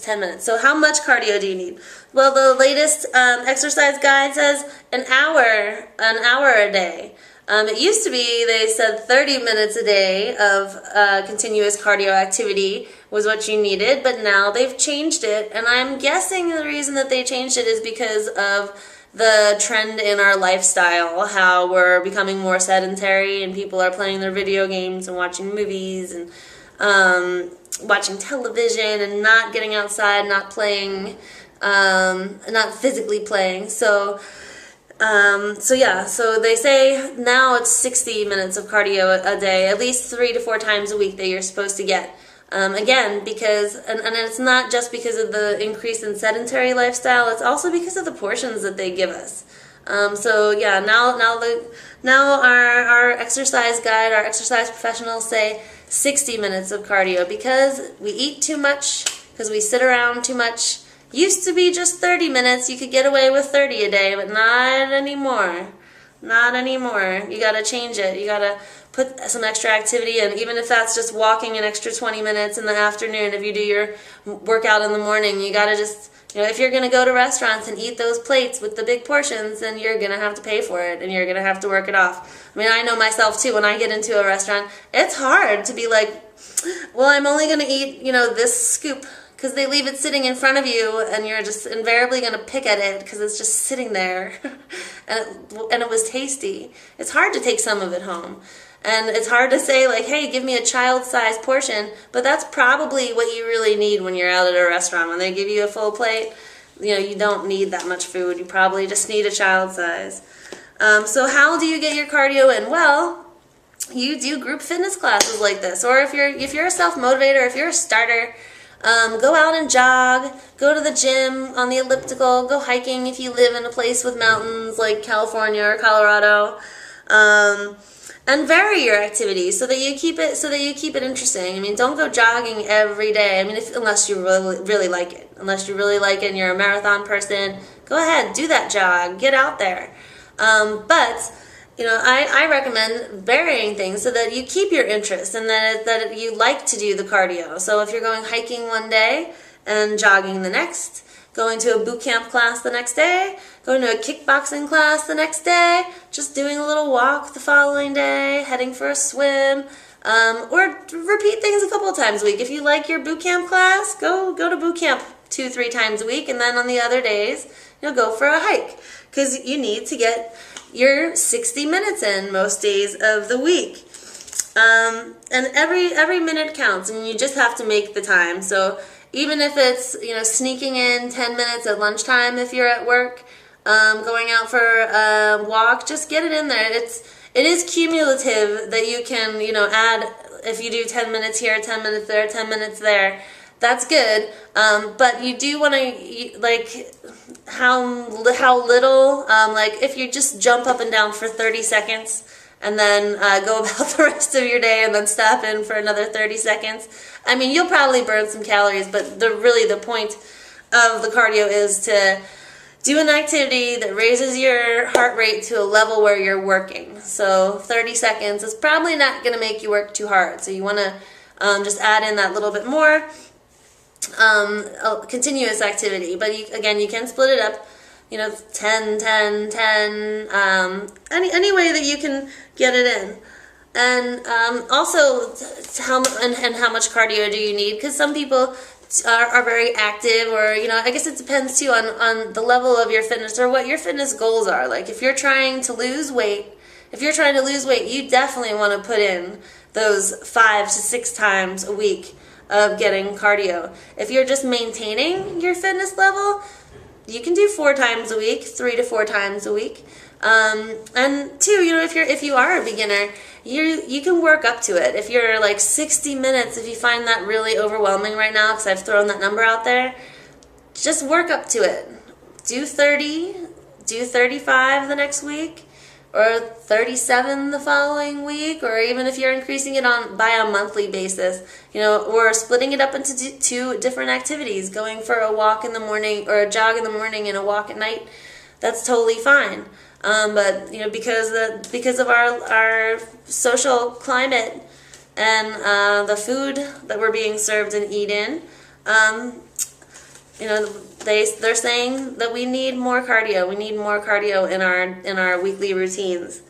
least 10 minutes. So how much cardio do you need? Well, the latest exercise guide says an hour a day. It used to be, they said 30 minutes a day of continuous cardio activity was what you needed, but now they've changed it, and I'm guessing the reason that they changed it is because of the trend in our lifestyle, how we're becoming more sedentary and people are playing their video games and watching movies and watching television and not getting outside, not playing, not physically playing. So they say now it's 60 minutes of cardio a day, at least 3 to 4 times a week that you're supposed to get. Again, because, and it's not just because of the increase in sedentary lifestyle, it's also because of the portions that they give us. Now our exercise guide, our exercise professionals say 60 minutes of cardio because we eat too much, because we sit around too much. Used to be just 30 minutes. You could get away with 30 a day, but not anymore. Not anymore. You got to change it. You got to put some extra activity in, even if that's just walking an extra 20 minutes in the afternoon. If you do your workout in the morning, you got to just, if you're going to go to restaurants and eat those plates with the big portions, then you're going to have to pay for it, and you're going to have to work it off. I mean, I know myself, too. When I get into a restaurant, it's hard to be like, well, I'm only going to eat, this scoop, because they leave it sitting in front of you, and you're just invariably going to pick at it because it's just sitting there, and it was tasty. It's hard to take some of it home, and it's hard to say, like, hey, give me a child-sized portion, but that's probably what you really need when you're out at a restaurant. When they give you a full plate, you don't need that much food. You probably just need a child size. So how do you get your cardio in? Well, you do group fitness classes like this, or if you're a self-motivator, if you're a starter, go out and jog, go to the gym on the elliptical, go hiking if you live in a place with mountains like California or Colorado, and vary your activities so that you keep it interesting. I mean, don't go jogging every day. I mean, unless you really like it. Unless you really like it and you're a marathon person, go ahead, do that jog, get out there. But I recommend varying things so that you keep your interest and that you like to do the cardio. So if you're going hiking one day and jogging the next, going to a boot camp class the next day, going to a kickboxing class the next day, just doing a little walk the following day, heading for a swim, or repeat things a couple of times a week. If you like your boot camp class, go to boot camp 2-3 times a week, and then on the other days, go for a hike, because you need to get your 60 minutes in most days of the week. And every minute counts, and you just have to make the time. So even if it's, sneaking in 10 minutes at lunchtime if you're at work, going out for a walk, just get it in there. It is cumulative that you can, add, if you do 10 minutes here, 10 minutes there, 10 minutes there. That's good, but you do want to, like, how little, like, if you just jump up and down for 30 seconds and then go about the rest of your day and then stop in for another 30 seconds, I mean, you'll probably burn some calories, but really the point of the cardio is to do an activity that raises your heart rate to a level where you're working. So 30 seconds is probably not going to make you work too hard, so you want to just add in that little bit more continuous activity. But again, you can split it up, 10, 10, 10, any way that you can get it in. And also, how much cardio do you need? Because some people are very active, or, I guess it depends too on the level of your fitness or what your fitness goals are. Like, if you're trying to lose weight, you definitely want to put in those 5 to 6 times a week of getting cardio. If you're just maintaining your fitness level, you can do 4 times a week, 3 to 4 times a week. And 2, if you are a beginner, you can work up to it. If you're like 60 minutes, if you find that really overwhelming right now, because I've thrown that number out there, just work up to it. Do 30, do 35 the next week, or 37 the following week, or even if you're increasing it by a monthly basis, or splitting it up into 2 different activities, going for a walk in the morning, or a jog in the morning and a walk at night, that's totally fine. But because of our social climate and the food that we're being served and eaten, you know, they're saying that we need more cardio. We need more cardio in our weekly routines.